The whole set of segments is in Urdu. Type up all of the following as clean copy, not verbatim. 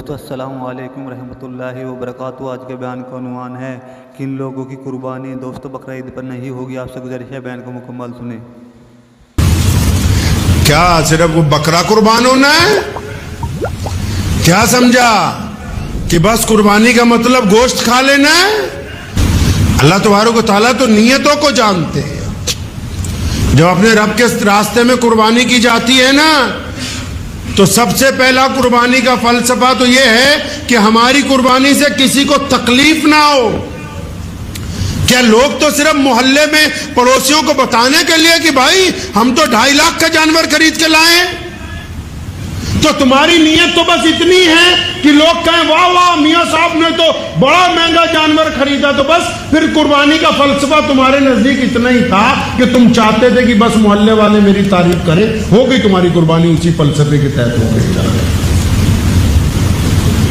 دوستو السلام علیکم ورحمۃ اللہ وبرکاتہ۔ آج کے بیان کا عنوان ہے کن لوگوں کی قربانی دوستو بقرہ عید پر نہیں ہوگی۔ آپ سے گزارش ہے بیان کو مکمل سنیں۔ کیا صرف وہ بکرا قربان ہونا ہے؟ کیا سمجھا کہ بس قربانی کا مطلب گوشت کھا لینا ہے؟ اللہ تبارک و تعالیٰ تو نیتوں کو جانتے ہیں۔ جب اپنے رب کے راستے میں قربانی کی جاتی ہے نا، تو سب سے پہلا قربانی کا فلسفہ تو یہ ہے کہ ہماری قربانی سے کسی کو تکلیف نہ ہو۔ کیا لوگ تو صرف محلے میں پڑوسیوں کو بتانے کے لیے کہ بھائی ہم تو 2.5 لاکھ کا جانور خرید کے لائے، تو تمہاری نیت تو بس اتنی ہے کہ لوگ کہیں واہ واہ میاں صاحب نے تو بڑا مہنگا جانور خریدا، تو بس پھر قربانی کا فلسفہ تمہارے نزدیک اتنا ہی تھا کہ تم چاہتے تھے کہ بس محلے والے میری تعریف کریں، ہو گئی تمہاری قربانی اسی فلسفے کے تحت ہو گئی۔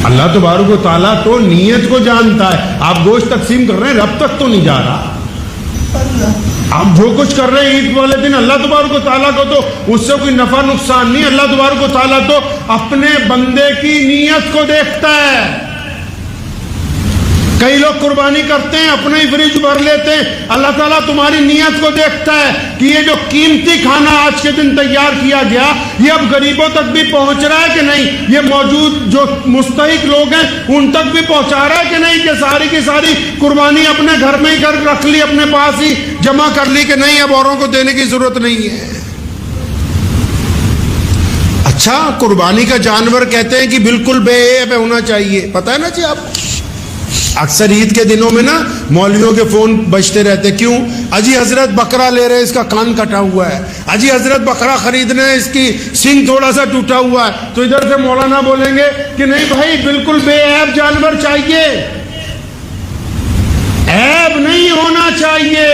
اللہ تبارک و تعالیٰ تو نیت کو جانتا ہے۔ آپ گوشت تقسیم کر رہے ہیں، رب تک تو نہیں جا رہا۔ آپ جو کچھ کر رہے ہیں عید والے دن، اللہ تبارک و تعالیٰ کو تو اس سے کوئی نفع نقصان نہیں۔ اللہ تبارک و تعالیٰ تو اپنے بندے کی نیت کو دیکھتا ہے۔ کئی لوگ قربانی کرتے ہیں اپنے ہی فریج بھر لیتے ہیں، اللہ تعالیٰ تمہاری نیت کو دیکھتا ہے کہ یہ جو قیمتی کھانا آج کے دن تیار کیا گیا یہ اب غریبوں تک بھی پہنچ رہا ہے کہ نہیں، یہ موجود جو مستحق لوگ ہیں ان تک بھی پہنچا رہا ہے کہ نہیں، کہ ساری کی ساری قربانی اپنے گھر میں ہی کر رکھ لی، اپنے پاس ہی جمع کر لی کہ نہیں اب اوروں کو دینے کی ضرورت نہیں ہے۔ اچھا، قربانی کا جانور کہتے ہیں کہ بالکل بے عیب ہونا چاہیے، پتہ ہے نا جی آپ، اکثر عید کے دنوں میں نا مولویوں کے فون بجتے رہتے، کیوں؟ اجی حضرت بکرا لے رہے، اس کا کان کٹا ہوا ہے، اجی حضرت بکرا خریدنے اس کی سینگ تھوڑا سا ٹوٹا ہوا ہے، تو ادھر سے مولانا بولیں گے کہ نہیں بھائی بالکل بے عیب جانور چاہیے، عیب نہیں ہونا چاہیے۔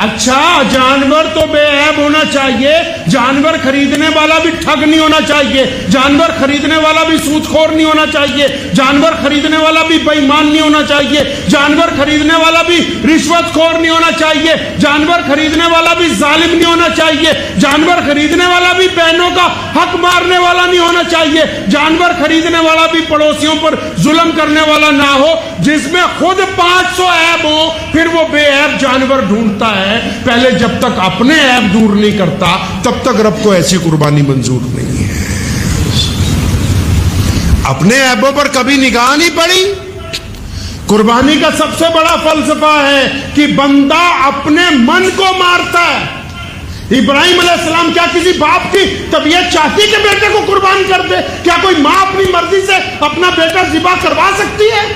اچھا، جانور تو بے عیب ہونا چاہیے، جانور خریدنے والا بھی ٹھگ نہیں ہونا چاہیے، جانور خریدنے والا بھی سود خور نہیں ہونا چاہیے، جانور خریدنے والا بھی بے ایمان نہیں ہونا چاہیے، جانور خریدنے والا بھی رشوت خور نہیں ہونا چاہیے، جانور خریدنے والا بھی ظالم نہیں ہونا چاہیے، جانور خریدنے والا بھی بہنوں کا حق مارنے والا نہیں ہونا چاہیے، جانور خریدنے والا بھی پڑوسیوں پر ظلم کرنے والا نہ ہو۔ جس میں خود 500 عیب ہو پھر وہ بے عیب جانور ڈھونڈتا ہے۔ پہلے جب تک اپنے عیب دور نہیں کرتا تب تک رب کو ایسی قربانی منظور نہیں ہے۔ اپنے عیبوں پر کبھی نگاہ نہیں پڑی۔ قربانی کا سب سے بڑا فلسفہ ہے کہ بندہ اپنے من کو مارتا ہے۔ ابراہیم علیہ السلام کیا کسی باپ کی طبیعت چاہتی کہ بیٹے کو قربان کر دے؟ کیا کوئی ماں اپنی مرضی سے اپنا بیٹا ذبح کروا سکتی ہے؟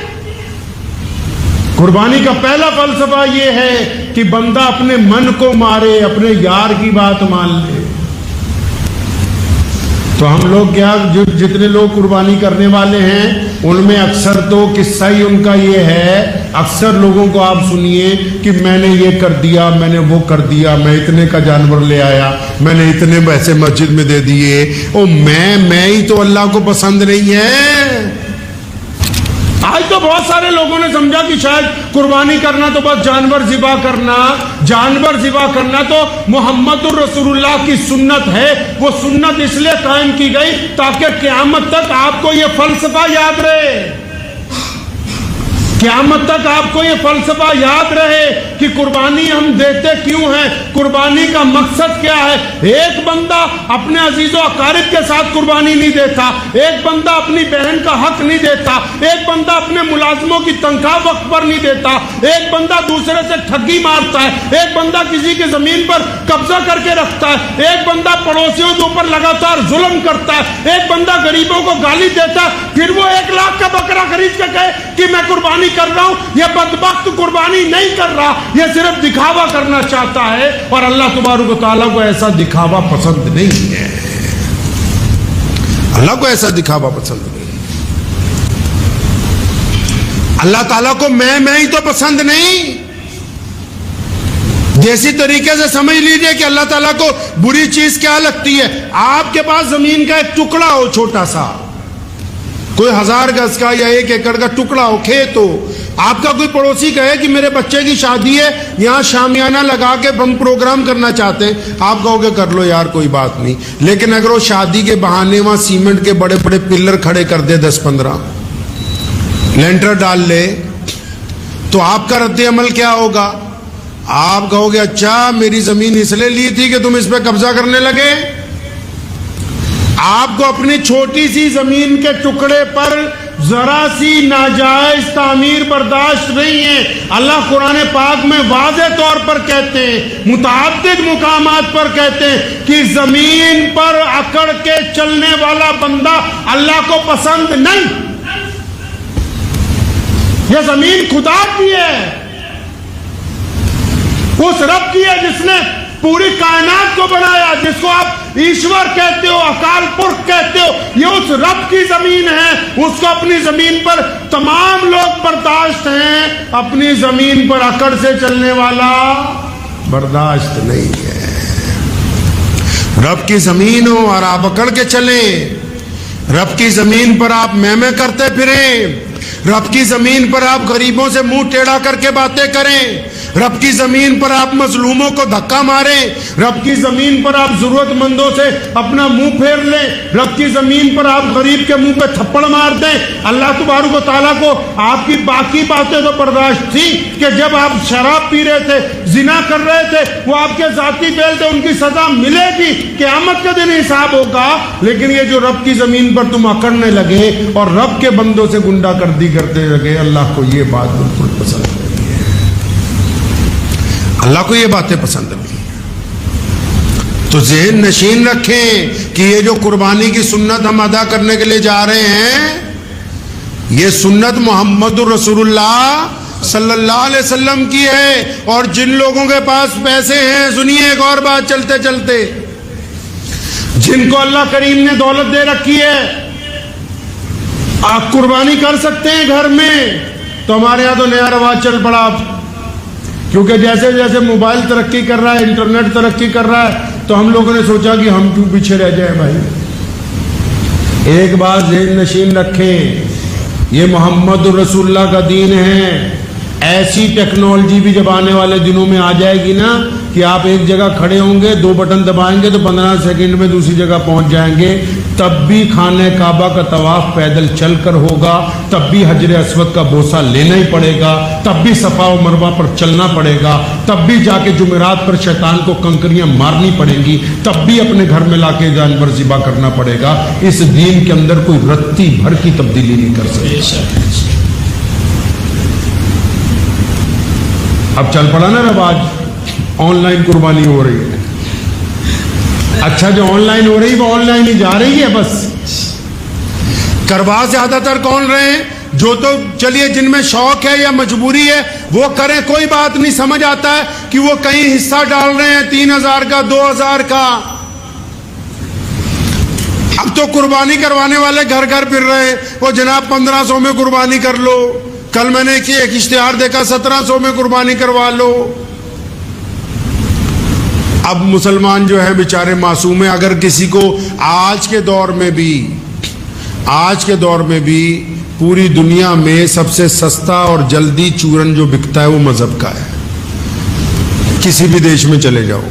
قربانی کا پہلا فلسفہ یہ ہے کہ بندہ اپنے من کو مارے، اپنے یار کی بات مان لے۔ تو ہم لوگ کیا، جتنے لوگ قربانی کرنے والے ہیں ان میں اکثر تو قصہ ہی ان کا یہ ہے، اکثر لوگوں کو آپ سنیے کہ میں نے یہ کر دیا، میں نے وہ کر دیا، میں اتنے کا جانور لے آیا، میں نے اتنے پیسے مسجد میں دے دیے، او میں ہی تو اللہ کو پسند نہیں ہے۔ آج تو بہت سارے لوگوں نے سمجھا کہ شاید قربانی کرنا تو بس جانور ذبح کرنا، جانور ذبح کرنا تو محمد الرسول اللہ کی سنت ہے۔ وہ سنت اس لیے قائم کی گئی تاکہ قیامت تک آپ کو یہ فلسفہ یاد رہے، قیامت تک آپ کو یہ فلسفہ یاد رہے کہ قربانی ہم دیتے کیوں ہیں، قربانی کا مقصد کیا ہے۔ ایک بندہ اپنے عزیز و اقارب کے ساتھ قربانی نہیں دیتا، ایک بندہ اپنی بہن کا حق نہیں دیتا، ایک بندہ اپنے ملازموں کی تنخواہ وقت پر نہیں دیتا، ایک بندہ دوسرے سے ٹھگی مارتا ہے، ایک بندہ کسی کی زمین پر قبضہ کر کے رکھتا ہے، ایک بندہ پڑوسیوں کے اوپر لگاتار ظلم کرتا ہے، ایک بندہ غریبوں کو گالی دیتا ہے، پھر وہ 1 لاکھ کا بکرا خرید کے کہے کہ میں قربانی کر رہا ہوں۔ یہ بدبخت قربانی نہیں کر رہا، یہ صرف دکھاوا کرنا چاہتا ہے، اور اللہ تبارک و تعالیٰ کو ایسا دکھاوا پسند نہیں ہے۔ اللہ کو ایسا دکھاوا پسند نہیں، اللہ تعالیٰ کو میں ہی تو پسند نہیں۔ جیسی طریقے سے سمجھ لیجئے کہ اللہ تعالیٰ کو بری چیز کیا لگتی ہے۔ آپ کے پاس زمین کا ایک ٹکڑا ہو، چھوٹا سا، کوئی 1000 گز کا یا 1 ایکڑ کا ٹکڑا ہو، کھیت ہو، آپ کا کوئی پڑوسی کہے کہ میرے بچے کی شادی ہے، یہاں شامیانہ لگا کے ہم پروگرام کرنا چاہتے ہیں، آپ کہو گے کر لو یار کوئی بات نہیں۔ لیکن اگر وہ شادی کے بہانے وہاں سیمنٹ کے بڑے بڑے پلر کھڑے کر دے 10-15، لینٹر ڈال لے تو آپ کا رد عمل کیا ہوگا؟ آپ کہو گے اچھا میری زمین اس لیے لی تھی کہ تم اس پہ قبضہ کرنے لگے. آپ کو اپنی چھوٹی سی زمین کے ٹکڑے پر ذرا سی ناجائز تعمیر برداشت نہیں ہے. اللہ قرآن پاک میں واضح طور پر کہتے ہیں, متعدد مقامات پر کہتے ہیں کہ زمین پر اکڑ کے چلنے والا بندہ اللہ کو پسند نہیں. یہ زمین خدا کی ہے, اس رب کی ہے جس نے پوری کائنات کو بنایا, جس کو آپ ایشور کہتے ہو, اکال پرکھ کہتے ہو. یہ اس رب کی زمین ہے. اس کو اپنی زمین پر تمام لوگ برداشت ہیں, اپنی زمین پر اکڑ سے چلنے والا برداشت نہیں ہے. رب کی زمین ہو اور آپ اکڑ کے چلیں, رب کی زمین پر آپ میں کرتے پھریں, رب کی زمین پر آپ غریبوں سے منہ ٹیڑھا کر کے باتیں کریں, رب کی زمین پر آپ مظلوموں کو دھکا ماریں, رب کی زمین پر آپ ضرورت مندوں سے اپنا منہ پھیر لیں, رب کی زمین پر آپ غریب کے منہ پہ تھپڑ مار دیں. اللہ تبارک و تعالیٰ کو آپ کی باقی باتیں تو برداشت تھی کہ جب آپ شراب پی رہے تھے, زنا کر رہے تھے, وہ آپ کے ذاتی فعل تھے, ان کی سزا ملے گی, قیامت کے دن حساب ہوگا. لیکن یہ جو رب کی زمین پر تم اکڑنے لگے اور رب کے بندوں سے گنڈا گردی کرتے لگے, اللہ کو یہ بات بالکل پسند نہیں ہے. اللہ کو یہ باتیں پسند نہیں. تو ذہن نشین رکھیں کہ یہ جو قربانی کی سنت ہم ادا کرنے کے لیے جا رہے ہیں, یہ سنت محمد رسول اللہ صلی اللہ علیہ وسلم کی ہے. اور جن لوگوں کے پاس پیسے ہیں, سنیے ایک اور بات چلتے چلتے, جن کو اللہ کریم نے دولت دے رکھی ہے, آپ قربانی کر سکتے ہیں گھر میں. تو ہمارے یہاں تو نیا رواج چل پڑا, کیونکہ جیسے جیسے موبائل ترقی کر رہا ہے, انٹرنیٹ ترقی کر رہا ہے, تو ہم لوگوں نے سوچا کہ ہم کیوں پیچھے رہ جائیں. بھائی ایک بات ذہن نشین رکھیں, یہ محمد رسول اللہ کا دین ہے. ایسی ٹیکنالوجی بھی جب آنے والے دنوں میں آ جائے گی نا کہ آپ ایک جگہ کھڑے ہوں گے, 2 بٹن دبائیں گے تو 15 سیکنڈ میں دوسری جگہ پہنچ جائیں گے. تب بھی خانہ کعبہ کا طواف پیدل چل کر ہوگا, تب بھی حجر اسود کا بوسہ لینا ہی پڑے گا, تب بھی صفا و مروہ پر چلنا پڑے گا, تب بھی جا کے جمعرات پر شیطان کو کنکریاں مارنی پڑیں گی, تب بھی اپنے گھر میں لا کے جانور ذبح کرنا پڑے گا. اس دین کے اندر کوئی رتی بھر کی تبدیلی نہیں کر سکتا. اب چل پڑا نا رواج, آن لائن قربانی ہو رہی ہے. اچھا جو آن لائن ہو رہی ہے وہ آن لائن ہی جا رہی ہے. بس کروا زیادہ تر کون رہے ہیں؟ جو تو چلیے جن میں شوق ہے یا مجبوری ہے وہ کریں, کوئی بات نہیں. سمجھ آتا ہے کہ وہ کہیں حصہ ڈال رہے ہیں 3000 کا, 2000 کا. اب تو قربانی کروانے والے گھر گھر پھر رہے ہیں, وہ جناب 1500 میں قربانی کر لو. کل میں نے ایک اشتہار دیکھا 1700 میں قربانی کروا لو. اب مسلمان جو ہے بیچارے معصوم ہیں. اگر کسی کو آج کے دور میں بھی پوری دنیا میں سب سے سستا اور جلدی چورن جو بکتا ہے وہ مذہب کا ہے. کسی بھی دیش میں چلے جاؤ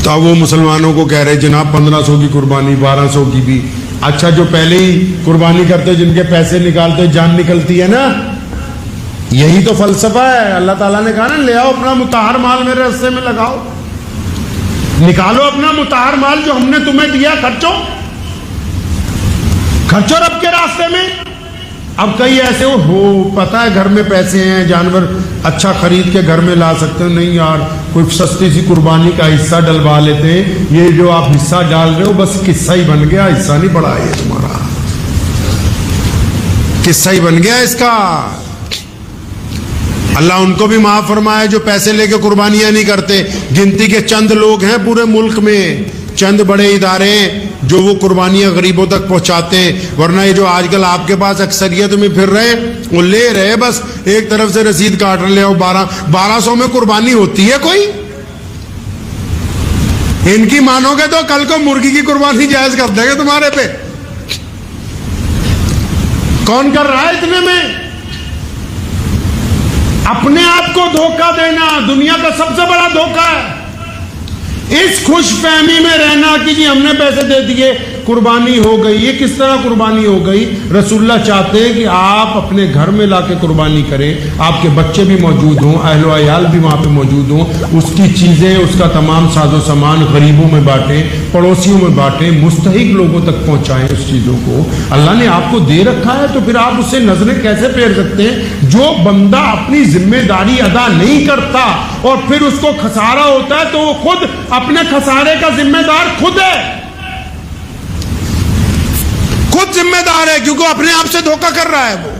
تو اب وہ مسلمانوں کو کہہ رہے جناب 1500 کی قربانی, 1200 کی بھی. اچھا جو پہلے ہی قربانی کرتے, جن کے پیسے نکالتے جان نکلتی ہے نا, یہی تو فلسفہ ہے. اللہ تعالیٰ نے کہا نا لے آؤ اپنا مطہر مال میرے راستے میں لگاؤ, نکالو اپنا مطہر مال جو ہم نے تمہیں دیا, خرچو رب کے راستے میں. اب کئی ایسے ہو پتہ ہے گھر میں پیسے ہیں, جانور اچھا خرید کے گھر میں لا سکتے ہو, نہیں یار کوئی سستی سی قربانی کا حصہ ڈلوا لیتے ہیں. یہ جو آپ حصہ ڈال رہے ہو بس قصہ ہی بن گیا, حصہ نہیں پڑا, یہ تمہارا قصہ ہی بن گیا اس کا. اللہ ان کو بھی معاف فرمائے جو پیسے لے کے قربانیاں نہیں کرتے. گنتی کے چند لوگ ہیں پورے ملک میں, چند بڑے ادارے ہیں جو وہ قربانیاں غریبوں تک پہنچاتے ہیں. ورنہ یہ جو آج کل آپ کے پاس اکثریت میں پھر رہے ہیں وہ لے رہے, بس ایک طرف سے رسید کاٹ لے اور 1200 میں قربانی ہوتی ہے کوئی. ان کی مانو گے تو کل کو مرغی کی قربانی جائز کر دیں گے تمہارے پہ. کون کر رہا ہے اتنے میں؟ اپنے آپ کو دھوکہ دینا دنیا کا سب سے بڑا دھوکہ ہے. اس خوش فہمی میں رہنا کہ جی ہم نے پیسے دے دیے قربانی ہو گئی. یہ کس طرح قربانی ہو گئی؟ رسول اللہ چاہتے ہیں کہ آپ اپنے گھر میں لا کے قربانی کریں, آپ کے بچے بھی موجود ہوں, اہل و عیال بھی وہاں پہ موجود ہوں, اس کی چیزیں, اس کا تمام ساز و سامان غریبوں میں بانٹیں, پڑوسیوں میں بانٹیں, مستحق لوگوں تک پہنچائیں اس چیزوں کو. اللہ نے آپ کو دے رکھا ہے تو پھر آپ اسے نظریں کیسے پھیر سکتے ہیں؟ جو بندہ اپنی ذمہ داری ادا نہیں کرتا اور پھر اس کو خسارہ ہوتا ہے تو وہ خود اپنے خسارے کا ذمہ دار خود ہے, خود ذمہ دار ہے, کیونکہ اپنے آپ سے دھوکہ کر رہا ہے وہ.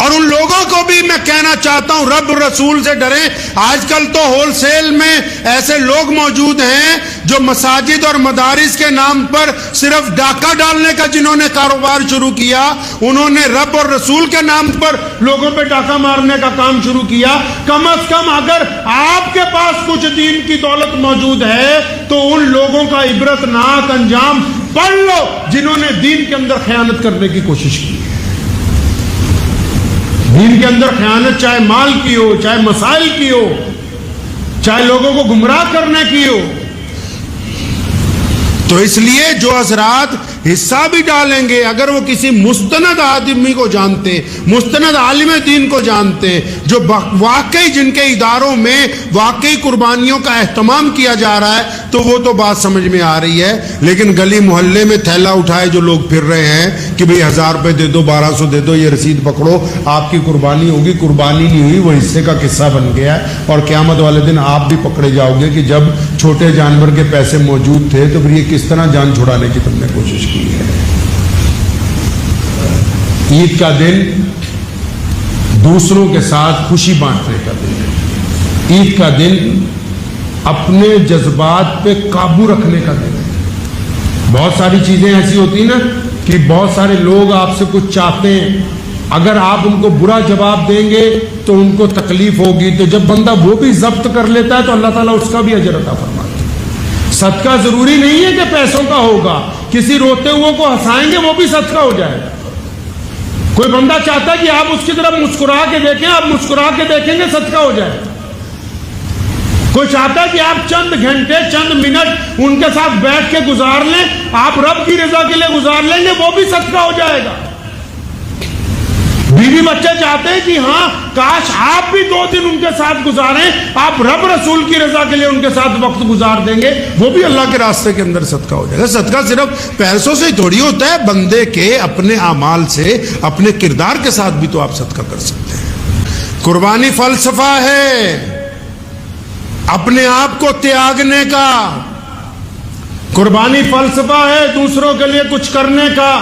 اور ان لوگوں کو بھی میں کہنا چاہتا ہوں رب رسول سے ڈریں. آج کل تو ہول سیل میں ایسے لوگ موجود ہیں جو مساجد اور مدارس کے نام پر صرف ڈاکہ ڈالنے کا جنہوں نے کاروبار شروع کیا, انہوں نے رب اور رسول کے نام پر لوگوں پہ ڈاکہ مارنے کا کام شروع کیا. کم از کم اگر آپ کے پاس کچھ دین کی دولت موجود ہے تو ان لوگوں کا عبرت ناک انجام پڑھ لو جنہوں نے دین کے اندر خیانت کرنے کی کوشش کی. دین کے اندر خیانت چاہے مال کی ہو, چاہے مسائل کی ہو, چاہے لوگوں کو گمراہ کرنے کی ہو. تو اس لیے جو حضرات حصہ بھی ڈالیں گے, اگر وہ کسی مستند آدمی کو جانتے, مستند عالم دین کو جانتے, جو واقعی جن کے اداروں میں واقعی قربانیوں کا اہتمام کیا جا رہا ہے, تو وہ تو بات سمجھ میں آ رہی ہے. لیکن گلی محلے میں تھیلا اٹھائے جو لوگ پھر رہے ہیں کہ بھئی 1000 روپے دے دو, 1200 دے دو, یہ رسید پکڑو, آپ کی قربانی ہوگی. قربانی نہیں ہوئی, وہ حصے کا قصہ بن گیا ہے. اور قیامت والے دن آپ بھی پکڑے جاؤ گے کہ جب چھوٹے جانور کے پیسے موجود تھے تو پھر یہ کس طرح جان چھڑانے کی تم نے کوشش کی ہے. عید کا دن دوسروں کے ساتھ خوشی بانٹنے کا دن ہے. عید کا دن اپنے جذبات پہ قابو رکھنے کا دن ہے. بہت ساری چیزیں ایسی ہوتی ہیں نا کہ بہت سارے لوگ آپ سے کچھ چاہتے ہیں, اگر آپ ان کو برا جواب دیں گے تو ان کو تکلیف ہوگی. تو جب بندہ وہ بھی ضبط کر لیتا ہے تو اللہ تعالیٰ اس کا بھی اجر عطا فرماتا ہے. صدقہ ضروری نہیں ہے کہ پیسوں کا ہوگا, کسی روتے ہوئے کو ہنسائیں گے وہ بھی صدقہ ہو جائے گا. کوئی بندہ چاہتا ہے کہ آپ اس کی طرف مسکرا کے دیکھیں, آپ مسکرا کے دیکھیں گے صدقہ ہو جائے گا. کوئی چاہتا ہے کہ آپ چند گھنٹے, چند منٹ ان کے ساتھ بیٹھ کے گزار لیں, آپ رب کی رضا کے لیے گزار لیں گے, وہ بھی صدقہ ہو جائے گا. بیوی بچے چاہتے ہیں کہ ہاں کاش آپ بھی 2 دن ان کے ساتھ گزاریں, آپ رب رسول کی رضا کے لیے ان کے ساتھ وقت گزار دیں گے, وہ بھی اللہ کے راستے کے اندر صدقہ ہو جائے گا. صدقہ صرف پیسوں سے ہی تھوڑی ہوتا ہے, بندے کے اپنے اعمال سے, اپنے کردار کے ساتھ بھی تو آپ صدقہ کر سکتے ہیں. قربانی فلسفہ ہے اپنے آپ کو تیاگنے کا. قربانی فلسفہ ہے دوسروں کے لیے کچھ کرنے کا.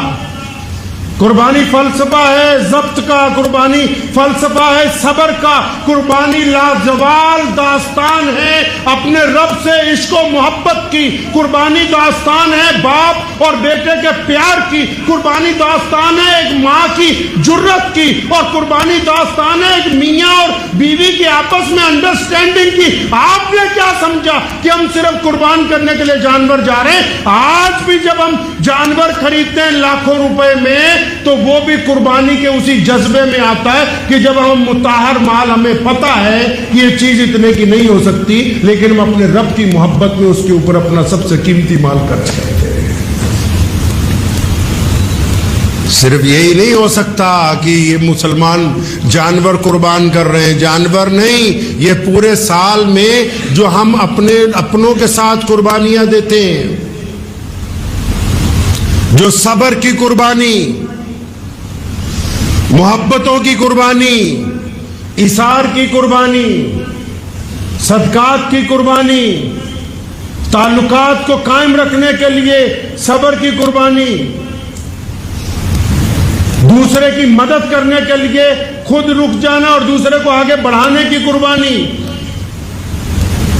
قربانی فلسفہ ہے ضبط کا. قربانی فلسفہ ہے صبر کا. قربانی لازوال داستان ہے اپنے رب سے عشق و محبت کی. قربانی داستان ہے باپ اور بیٹے کے پیار کی. قربانی داستان ہے ایک ماں کی جرت کی. اور قربانی داستان ہے ایک میاں اور بیوی کے آپس میں انڈرسٹینڈنگ کی. آپ نے کیا سمجھا کہ ہم صرف قربان کرنے کے لیے جانور جا رہے ہیں؟ آج بھی جب ہم جانور خریدتے ہیں لاکھوں روپے میں تو وہ بھی قربانی کے اسی جذبے میں آتا ہے کہ جب ہم مطہر مال, ہمیں پتا ہے کہ یہ چیز اتنے کی نہیں ہو سکتی, لیکن ہم اپنے رب کی محبت میں اس کے اوپر اپنا سب سے قیمتی مال خرچ کرتے ہیں. صرف یہی نہیں ہو سکتا کہ یہ مسلمان جانور قربان کر رہے ہیں. جانور نہیں, یہ پورے سال میں جو ہم اپنوں کے ساتھ قربانیاں دیتے ہیں, جو صبر کی قربانی, محبتوں کی قربانی, ایثار کی قربانی, صدقات کی قربانی, تعلقات کو قائم رکھنے کے لیے صبر کی قربانی, دوسرے کی مدد کرنے کے لیے خود رک جانا اور دوسرے کو آگے بڑھانے کی قربانی.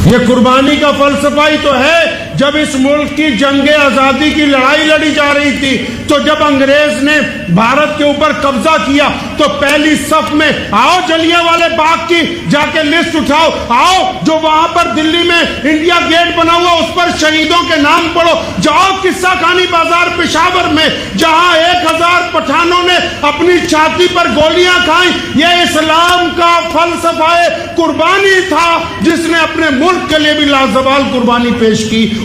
یہ قربانی کا فلسفہ ہی تو ہے. جب اس ملک کی جنگ آزادی کی لڑائی لڑی جا رہی تھی تو جب انگریز نے بھارت کے اوپر قبضہ کیا تو پہلی صف میں آؤ جلیانوالے باغ کی جا کے لسٹ اٹھاؤ, آؤ جو وہاں پر دلی میں انڈیا گیٹ بنا ہوا اس پر شہیدوں کے نام پڑھو, جاؤ قصہ خانی بازار پشاور میں جہاں 1000 پٹھانوں نے اپنی چھاتی پر گولیاں کھائیں. یہ اسلام کا فلسفہ قربانی تھا جس نے اپنے ملک کے لیے بھی لازوال قربانی پیش کی.